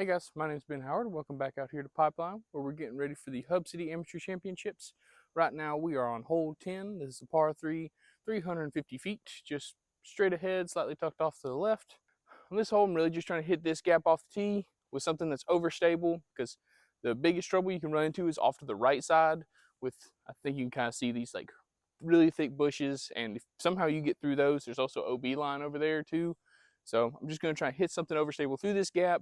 Hey guys, my name is Ben Howard. Welcome back out here to Pipeline, where we're getting ready for the Hubcity Amateur Championships. Right now we are on hole 10. This is a par 3, 350 feet, just straight ahead, slightly tucked off to the left. On this hole, I'm really just trying to hit this gap off the tee with something that's overstable, because the biggest trouble you can run into is off to the right side with, I think you can kind of see these like really thick bushes, and if somehow you get through those, there's also OB line over there too. So I'm just going to try and hit something overstable through this gap.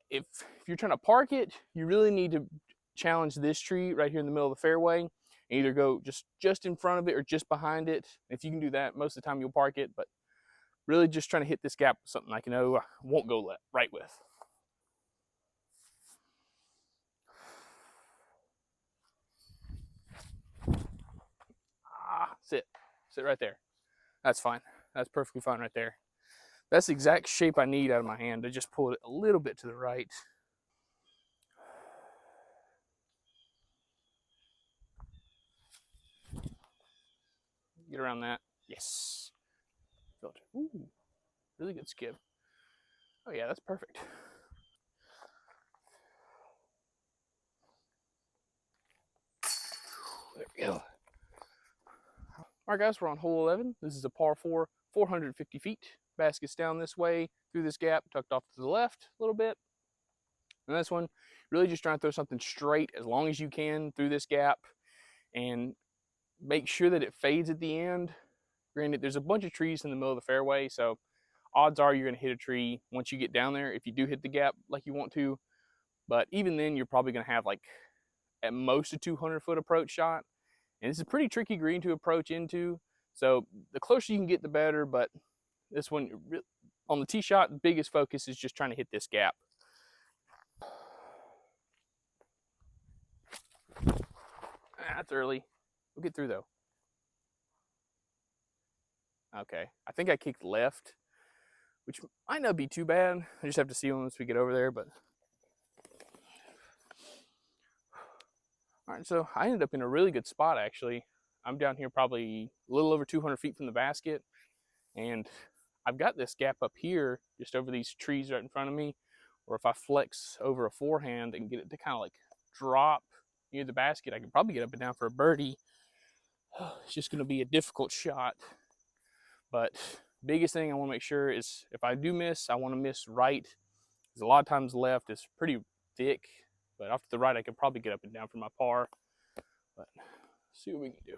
If you're trying to park it, you really need to challenge this tree right here in the middle of the fairway and either go just in front of it or just behind it. If you can do that, most of the time you'll park it, but really just trying to hit this gap with something I know I won't go right with. Sit right there. That's fine. That's perfectly fine right there. That's the exact shape I need out of my hand. I just pulled it a little bit to the right. Get around that. Yes. Filter. Ooh, really good skip. Oh yeah, that's perfect. There we go. All right, guys, we're on hole 11. This is a par 4, 450 feet. Basket's down this way, through this gap, tucked off to the left a little bit. And this one, really just trying to throw something straight as long as you can through this gap and make sure that it fades at the end. Granted, there's a bunch of trees in the middle of the fairway, so odds are you're going to hit a tree once you get down there if you do hit the gap like you want to. But even then, you're probably going to have like at most a 200-foot approach shot. And it's a pretty tricky green to approach into. So the closer you can get, the better. But this one, on the tee shot, the biggest focus is just trying to hit this gap. That's early. We'll get through though. Okay, I think I kicked left, which might not be too bad. I just have to see once we get over there. But all right, so I ended up in a really good spot actually. I'm down here probably a little over 200 feet from the basket, and I've got this gap up here just over these trees right in front of me, or if I flex over a forehand and get it to kind of like drop near the basket, I can probably get up and down for a birdie. It's just going to be a difficult shot. But biggest thing I want to make sure is if I do miss, I want to miss right, because a lot of times left is pretty thick, but off to the right I can probably get up and down for my par. But let's see what we can do.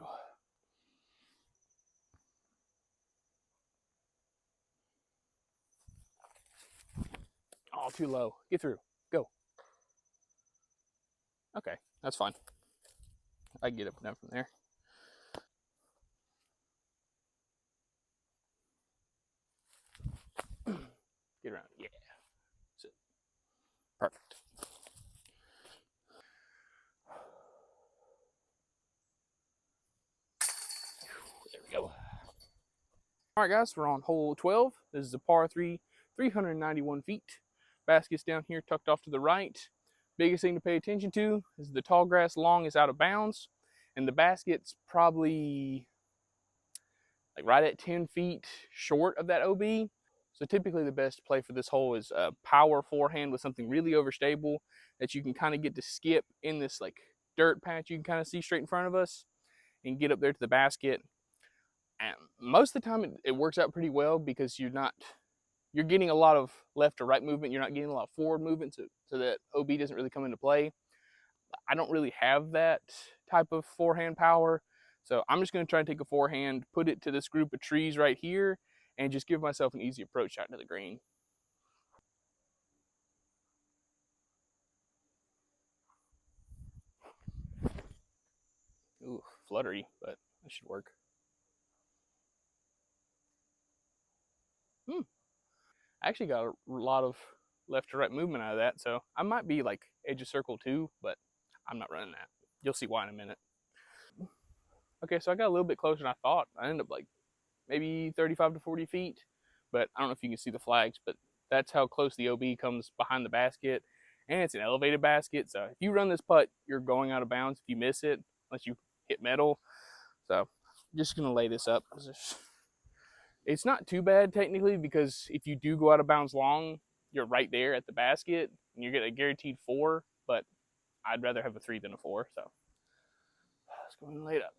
Oh, too low. Get through. Go. Okay, that's fine. I can get up and down from there. Get around. Yeah. That's it. Perfect. There we go. All right, guys, we're on hole 12. This is a par 3, 391 feet. Basket's down here tucked off to the right. Biggest thing to pay attention to is the tall grass long is out of bounds, and the basket's probably like right at 10 feet short of that OB. So typically the best play for this hole is a power forehand with something really overstable that you can kind of get to skip in this like dirt patch you can kind of see straight in front of us and get up there to the basket. And most of the time it works out pretty well, because you're getting a lot of left to right movement. You're not getting a lot of forward movement, so that OB doesn't really come into play. I don't really have that type of forehand power, so I'm just going to try and take a forehand, put it to this group of trees right here, and just give myself an easy approach shot to the green. Ooh, fluttery, but that should work. I actually got a lot of left to right movement out of that, so I might be like edge of circle too, but I'm not running that. You'll see why in a minute. Okay, so I got a little bit closer than I thought. I ended up like maybe 35 to 40 feet, but I don't know if you can see the flags, but that's how close the OB comes behind the basket, and it's an elevated basket, so if you run this putt, you're going out of bounds if you miss it, unless you hit metal. So I'm just gonna lay this up. It's not too bad technically, because if you do go out of bounds long, you're right there at the basket and you're getting a guaranteed 4, but I'd rather have a 3 than a 4. So let's go ahead and lay it up.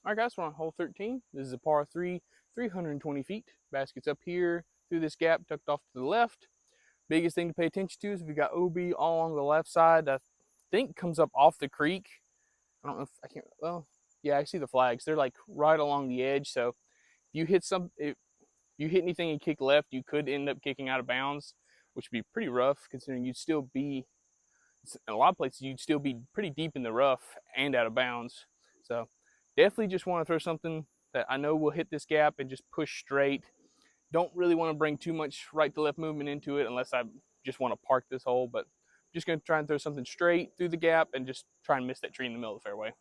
All right, guys, we're on hole 13. This is a par 3, 320 feet. Basket's up here through this gap, tucked off to the left. Biggest thing to pay attention to is we got OB all along the left side. I think comes up off the creek. I don't know if I can't. Well, yeah, I see the flags. They're like right along the edge. So if you hit anything and kick left, you could end up kicking out of bounds, which would be pretty rough considering you'd still be in a lot of places you'd still be pretty deep in the rough and out of bounds. So definitely just want to throw something that I know will hit this gap and just push straight. Don't really want to bring too much right to left movement into it unless I just want to park this hole, but I'm just going to try and throw something straight through the gap and just try and miss that tree in the middle of the fairway.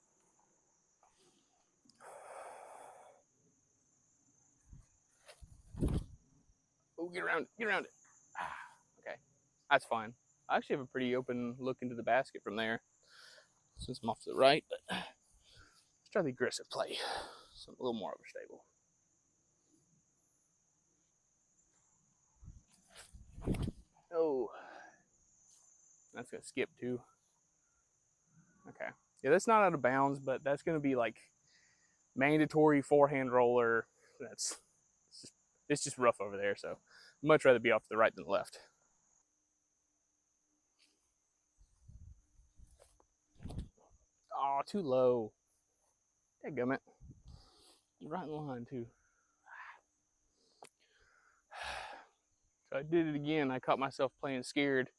Oh, get around it, get around it. Okay, that's fine. I actually have a pretty open look into the basket from there since I'm off to the right, but let's try the aggressive play. So a little more overstable. Oh, that's gonna skip too. Okay, yeah, that's not out of bounds, but that's gonna be like mandatory forehand roller. That's it's just rough over there. So I'd much rather be off to the right than the left. Oh, too low. Dadgummit. Right in line too. So I did it again. I caught myself playing scared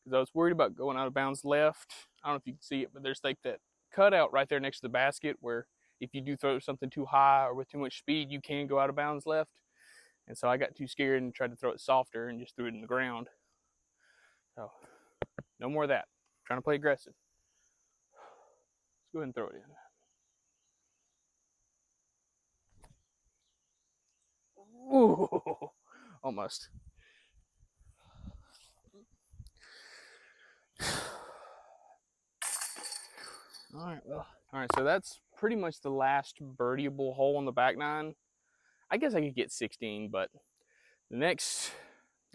because I was worried about going out of bounds left. I don't know if you can see it, but there's like that cutout right there next to the basket where if you do throw something too high or with too much speed, you can go out of bounds left. And so I got too scared and tried to throw it softer and just threw it in the ground. So no more of that. I'm trying to play aggressive. Let's go ahead and throw it in. Ooh, almost. All right, well. All right, so that's pretty much the last birdieable hole on the back nine. I guess I could get 16, but the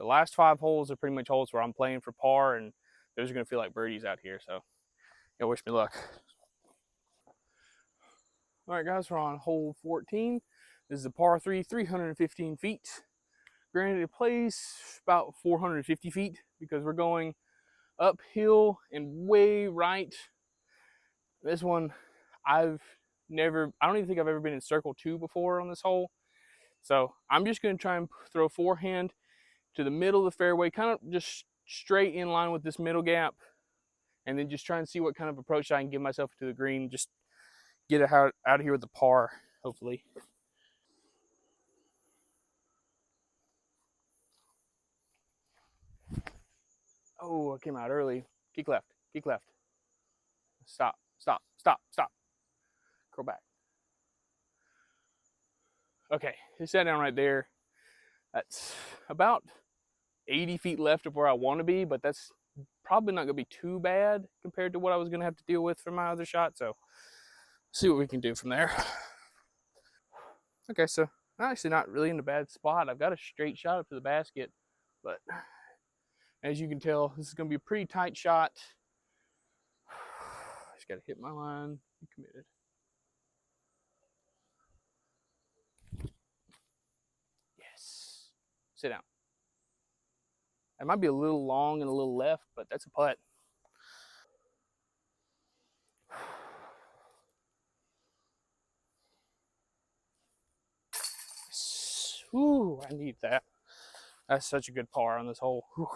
last 5 holes are pretty much holes where I'm playing for par, and those are going to feel like birdies out here. So, yeah, wish me luck. All right, guys, we're on hole 14. This is a par 3, 315 feet. Granted, it plays about 450 feet because we're going uphill and way right. This one, I don't even think I've ever been in circle 2 before on this hole. So I'm just going to try and throw forehand to the middle of the fairway, kind of just straight in line with this middle gap, and then just try and see what kind of approach I can give myself to the green. Just get it out of here with the par, hopefully. Oh, I came out early. Kick left, kick left. Stop, stop, stop, stop. Curl back. Okay, he sat down right there. That's about 80 feet left of where I want to be, but that's probably not going to be too bad compared to what I was going to have to deal with for my other shot. So, see what we can do from there. Okay, so I'm actually not really in a bad spot. I've got a straight shot up to the basket, but as you can tell, this is going to be a pretty tight shot. Just got to hit my line, be committed. Yes. Sit down. It might be a little long and a little left, but that's a putt. Ooh, I need that. That's such a good par on this hole. Whew.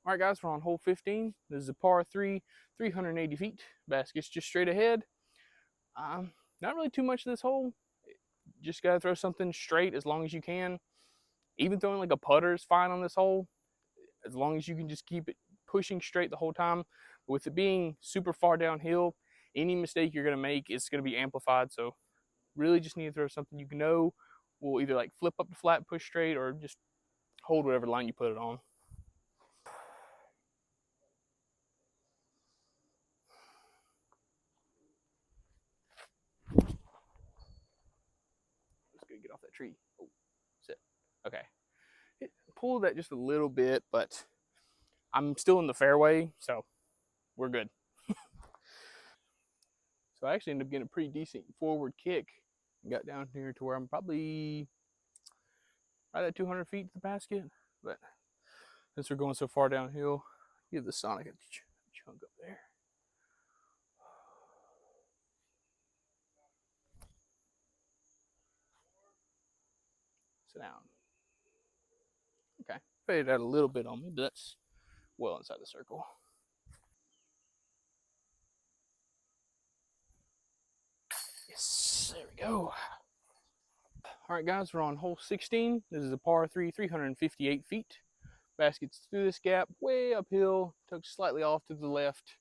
All right, guys, we're on hole 15. This is a par 3, 380 feet. Basket's just straight ahead. Not really too much of this hole. Just got to throw something straight as long as you can. Even throwing like a putter is fine on this hole, as long as you can just keep it pushing straight the whole time. But with it being super far downhill, any mistake you're going to make is going to be amplified. So really just need to throw something you know will either like flip up the flat, push straight, or just hold whatever line you put it on. get off that tree. Oh, sit. Okay. Pull that just a little bit, but I'm still in the fairway, so we're good. So I actually ended up getting a pretty decent forward kick and got down here to where I'm probably right at 200 feet to the basket. But since we're going so far downhill, give the Sonic a chunk up there. Sit down. Okay. Faded out a little bit on me, but that's well inside the circle. Yes, there we go. All right, guys, we're on hole 16. This is a par 3, 358 feet. Basket's through this gap, way uphill, took slightly off to the left.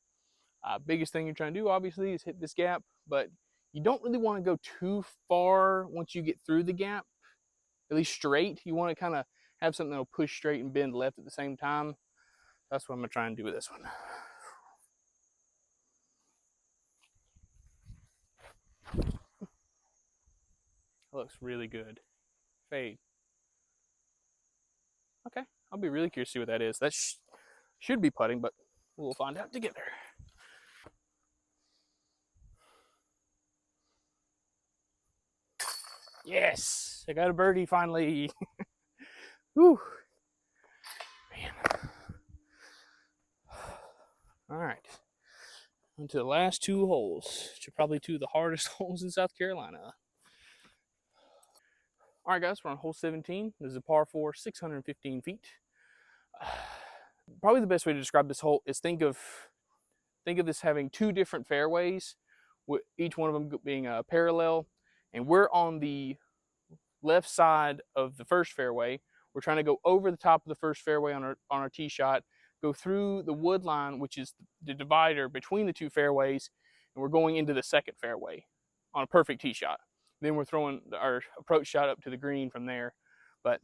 Biggest thing you're trying to do, obviously, is hit this gap, but you don't really want to go too far once you get through the gap, at least straight. You want to kind of have something that'll push straight and bend left at the same time. That's what I'm going to try and do with this one. That looks really good. Fade. Okay, I'll be really curious to see what that is. That should be putting, but we'll find out together. Yes, I got a birdie finally. Whew. Man. All right. On to the last two holes, which are probably two of the hardest holes in South Carolina. All right, guys, we're on hole 17. This is a par 4, 615 feet. Probably the best way to describe this hole is think of this having two different fairways, with each one of them being parallel, and we're on the left side of the first fairway. We're trying to go over the top of the first fairway on our tee shot, go through the wood line, which is the divider between the two fairways, and we're going into the second fairway on a perfect tee shot. Then we're throwing our approach shot up to the green from there. But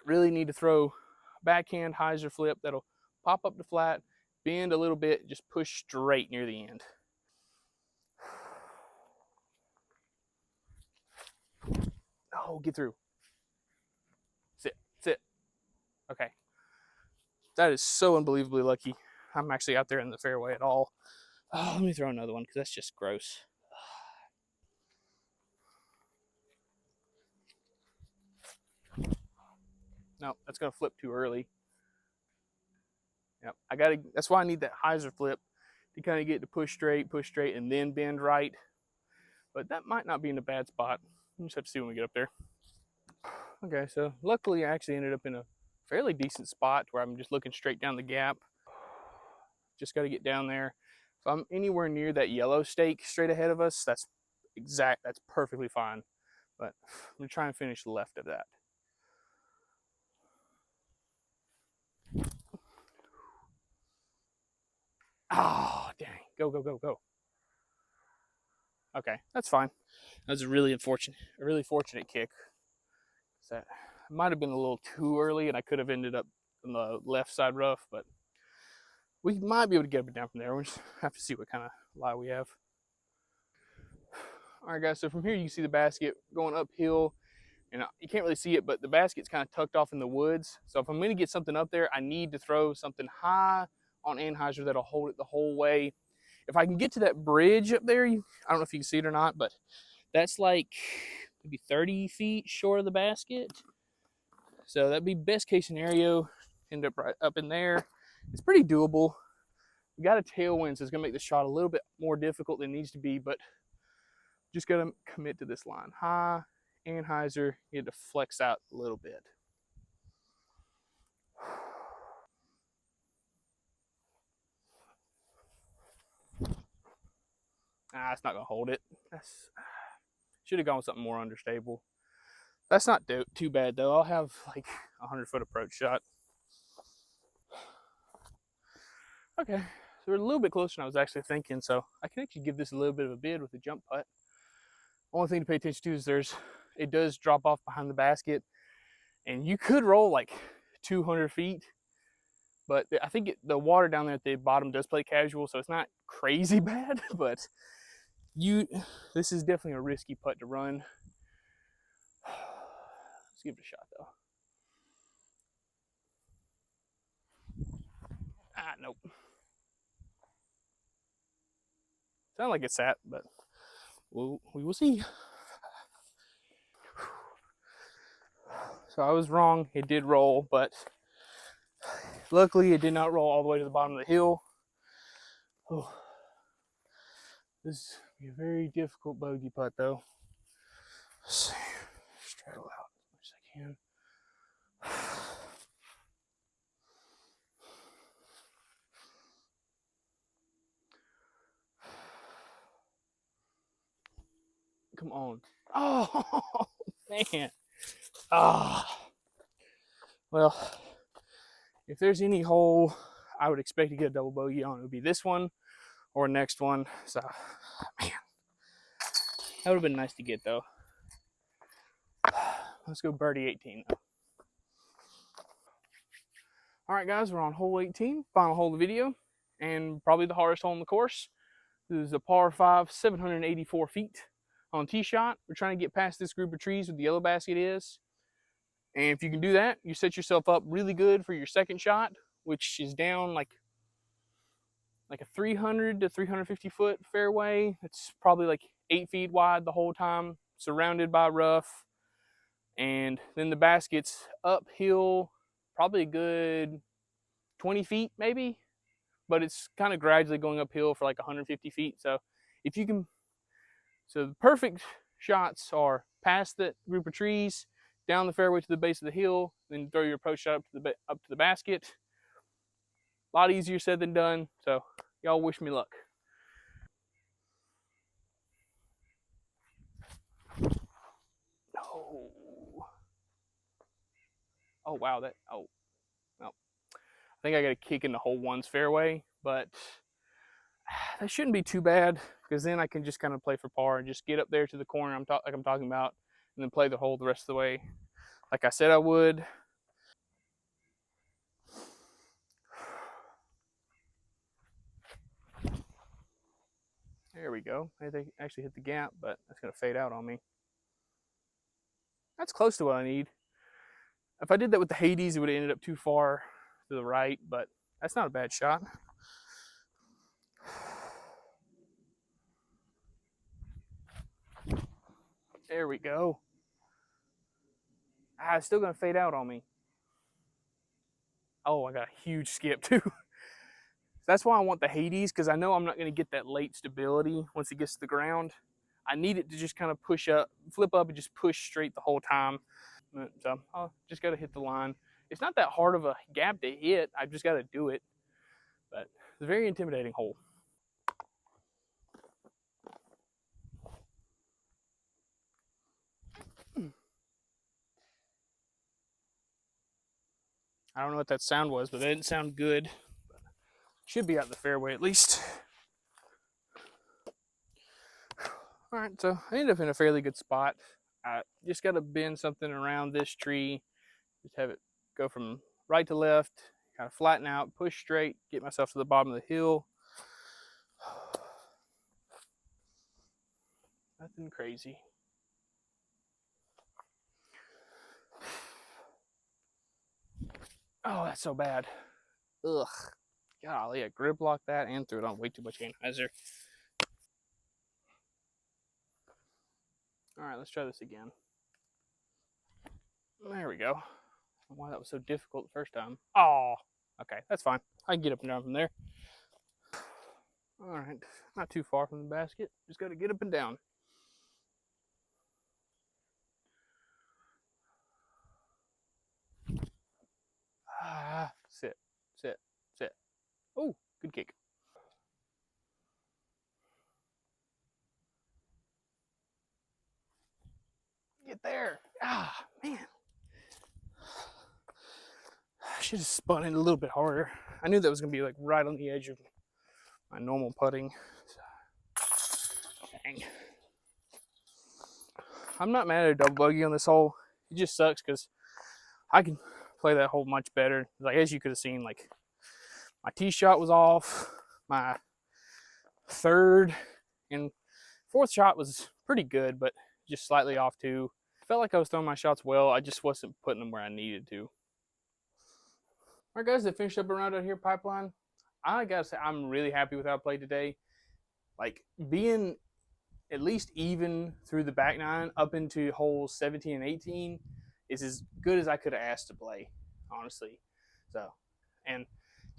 really need to throw backhand hyzer flip that'll pop up the flat, bend a little bit, just push straight near the end. Oh, get through. Sit, sit. Okay. That is so unbelievably lucky. I'm actually out there in the fairway at all. Oh, let me throw another one because that's just gross. No, that's gonna flip too early. Yep, that's why I need that hyzer flip to kind of get to push straight, and then bend right. But that might not be in a bad spot. We'll just have to see when we get up there. Okay, so luckily I actually ended up in a fairly decent spot where I'm just looking straight down the gap. Just got to get down there. If I'm anywhere near that yellow stake straight ahead of us, that's perfectly fine. But I'm gonna try and finish left of that. Oh, dang. Go, go, go, go. Okay, that's fine. That was a really fortunate kick. That might have been a little too early, and I could have ended up on the left side rough, but we might be able to get up and down from there. We'll just have to see what kind of lie we have. All right, guys, so from here you can see the basket going uphill, and you can't really see it, but the basket's kind of tucked off in the woods. So if I'm going to get something up there, I need to throw something high on anhyzer that'll hold it the whole way. If I can get to that bridge up there, I don't know if you can see it or not, but that's like maybe 30 feet short of the basket. So that'd be best case scenario. End up right up in there. It's pretty doable. We got a tailwind, so it's gonna make the shot a little bit more difficult than it needs to be, but just gotta commit to this line. High, anhyzer, you have to flex out a little bit. It's not gonna hold it. Should have gone with something more understable. That's not too bad though. I'll have like a 100-foot approach shot. Okay, so we're a little bit closer than I was actually thinking, so I can actually give this a little bit of a bid with the jump putt. Only thing to pay attention to is it does drop off behind the basket, and you could roll like 200 feet, but I think the water down there at the bottom does play casual, so it's not crazy bad, but this is definitely a risky putt to run. Let's give it a shot though. Ah, nope. Sound like it sat, but we will see. So I was wrong. It did roll, but luckily it did not roll all the way to the bottom of the hill. Oh, this is a very difficult bogey putt though. Let's see. Straddle out as much as I can. Come on. Oh, man. Ah. Well, if there's any hole I would expect to get a double bogey on, it would be this one or next one. So, man, that would have been nice to get though. Let's go birdie 18 though. All right, guys, we're on hole 18, final hole of the video, and probably the hardest hole in the course. This is a par 5, 784 feet on tee shot. We're trying to get past this group of trees where the yellow basket is. And if you can do that, you set yourself up really good for your second shot, which is down like a 300 to 350 foot fairway. It's probably like 8 feet wide the whole time, surrounded by rough. And then the basket's uphill, probably a good 20 feet maybe, but it's kind of gradually going uphill for like 150 feet. So if you can, so the perfect shots are past that group of trees, down the fairway to the base of the hill, then throw your approach shot up to the basket. A lot easier said than done. So y'all wish me luck. Oh, oh wow, that oh, I think I got a kick in the hole one's fairway, but that shouldn't be too bad because then I can just kind of play for par and just get up there to the corner like I'm talking about, and then play the hole the rest of the way, like I said I would. There we go. I actually hit the gap, but that's gonna fade out on me. That's close to what I need. If I did that with the Hades, it would have ended up too far to the right, but that's not a bad shot. There we go. Ah, it's still gonna fade out on me. Oh, I got a huge skip too. That's why I want the Hades, because I know I'm not gonna get that late stability once it gets to the ground. I need it to just kind of push up, flip up, and just push straight the whole time. So I just got to hit the line. It's not that hard of a gap to hit. I just got to do it. But it's a very intimidating hole. I don't know what that sound was, but it didn't sound good. Should be out in the fairway at least. All right, so I ended up in a fairly good spot. I just got to bend something around this tree. Just have it go from right to left, kind of flatten out, push straight, get myself to the bottom of the hill. Nothing crazy. Oh, that's so bad. Ugh. Golly, I grip locked that and threw it on way too much anhyzer. All right, let's try this again. There we go. Why that was so difficult the first time. Oh, okay, that's fine. I can get up and down from there. All right, not too far from the basket. Just got to get up and down. Ah, sit, sit, sit. Oh, good kick. Get there. Ah, man. I should have spun it a little bit harder. I knew that was going to be like right on the edge of my normal putting. Dang. I'm not mad at a double bogey on this hole. It just sucks because I can play that hole much better. Like, as you could have seen, like, my tee shot was off. My third and fourth shot was pretty good, but just slightly off too. felt like I was throwing my shots well. I just wasn't putting them where I needed to. All right, guys, that finished up a round out here pipeline. I gotta say, I'm really happy with how I played today. Like being at least even through the back nine up into holes 17 and 18 is as good as I could have asked to play, honestly. So, and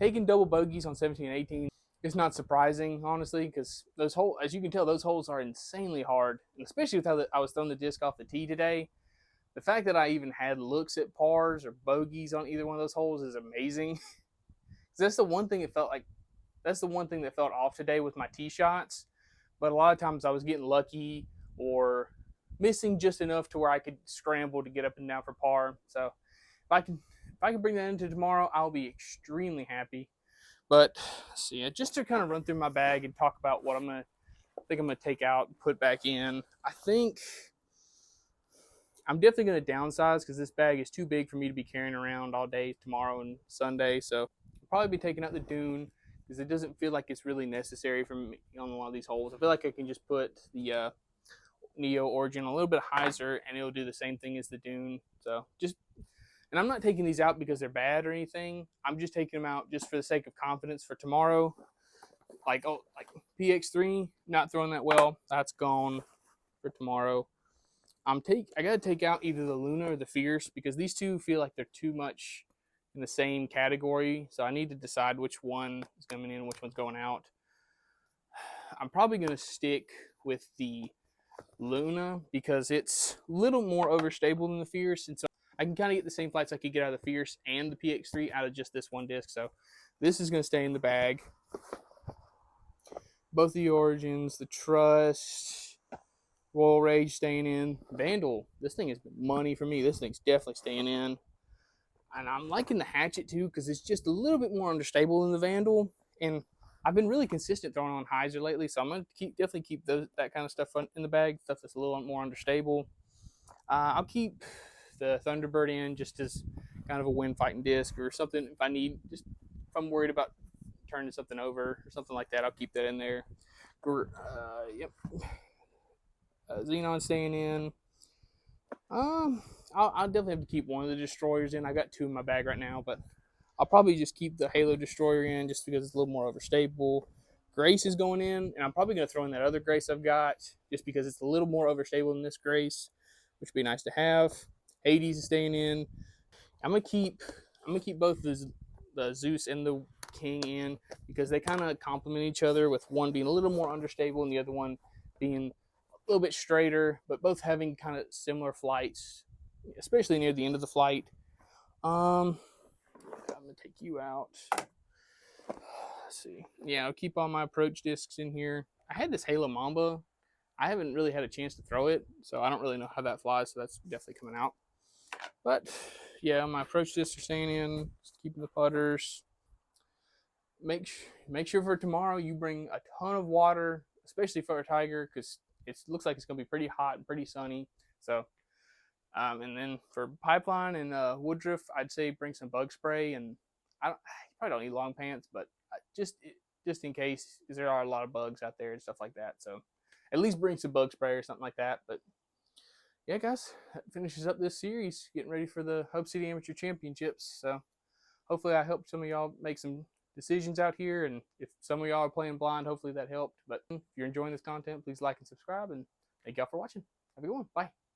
taking double bogeys on 17 and 18 is not surprising, honestly, because those holes, as you can tell, those holes are insanely hard, and especially with how I was throwing the disc off the tee today. The fact that I even had looks at pars or bogeys on either one of those holes is amazing. that's the one thing it felt like. That's the one thing that felt off today with my tee shots. But a lot of times I was getting lucky or missing just enough to where I could scramble to get up and down for par. So if I can bring that into tomorrow, I'll be extremely happy. But let's see, just to kind of run through my bag and talk about what I'm gonna take out and put back in. I think I'm definitely gonna downsize because this bag is too big for me to be carrying around all day tomorrow and Sunday. So I'll probably be taking out the dune because it doesn't feel like it's really necessary for me on a lot of these holes. I feel like I can just put the Neo Origin a little bit hyzer and it'll do the same thing as the dune. So and I'm not taking these out because they're bad or anything. I'm just taking them out just for the sake of confidence for tomorrow. Like PX3, not throwing that well. That's gone for tomorrow. I gotta take out either the Luna or the Fierce because these two feel like they're too much in the same category. So I need to decide which one is coming in and which one's going out. I'm probably gonna stick with the Luna because it's a little more overstable than the Fierce, and so I can kind of get the same flights I could get out of the Fierce and the PX3 out of just this one disc. So this is going to stay in the bag. Both the Origins, the Trust, Royal Rage staying in. Vandal, this thing has been money for me. This thing's definitely staying in. And I'm liking the Hatchet too because it's just a little bit more understable than the Vandal. And I've been really consistent throwing on hyzer lately, so I'm going to definitely keep that kind of stuff in the bag, stuff that's a little more understable. I'll keep the Thunderbird in just as kind of a wind fighting disc or something if I need, just if I'm worried about turning something over or something like that, I'll keep that in there. Yep. Xenon staying in. I'll definitely have to keep one of the destroyers in. I got two in my bag right now, but I'll probably just keep the Halo destroyer in just because it's a little more overstable. Grace is going in, and I'm probably going to throw in that other Grace I've got just because it's a little more overstable than this Grace, which would be nice to have. Hades is staying in. I'm gonna keep both the Zeus and the King in because they kind of complement each other, with one being a little more understable and the other one being a little bit straighter, but both having kind of similar flights, especially near the end of the flight. I'm gonna take you out. Let's see. Yeah, I'll keep all my approach discs in here. I had this Halo Mamba. I haven't really had a chance to throw it, so I don't really know how that flies, so that's definitely coming out. But yeah, my approach discs are staying in, just keeping the putters. Make sure for tomorrow you bring a ton of water, especially for a Tiger, because it looks like it's going to be pretty hot and pretty sunny. So, and then for pipeline and Woodruff, I'd say bring some bug spray, and you probably don't need long pants, but just in case, because there are a lot of bugs out there and stuff like that. So, at least bring some bug spray or something like that. But yeah, guys, that finishes up this series, getting ready for the Hubcity Amateur Championships. So hopefully I helped some of y'all make some decisions out here, and if some of y'all are playing blind, hopefully that helped. But if you're enjoying this content, please like and subscribe, and thank y'all for watching. Have a good one. Bye.